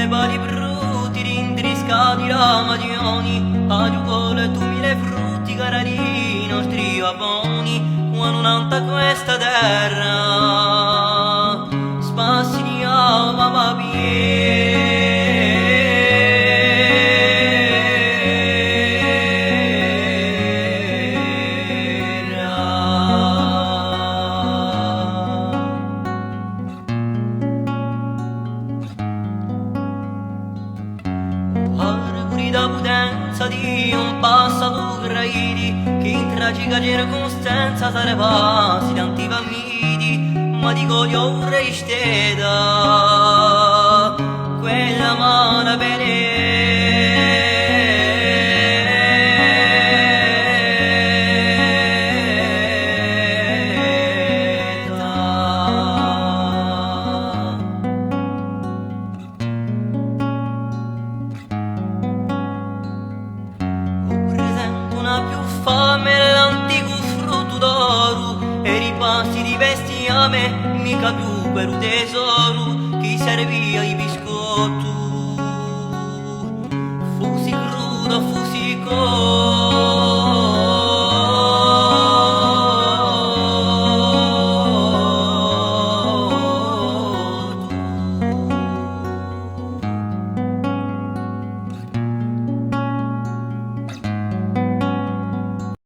bali brutti, rintriscati ramadioni, aiuole tu mille frutti, carari i nostri baboni, quando nanta questa terra, spassi di ama da potenza di un passato graidi che in tragica circostanza sarebbe si tantiva midi, ma dico io vorrei steda quella mala più fame l'antico frutto d'oro e ripasti di bestiame mica più per un tesoro che serviva i biscotto fusi crudo fusi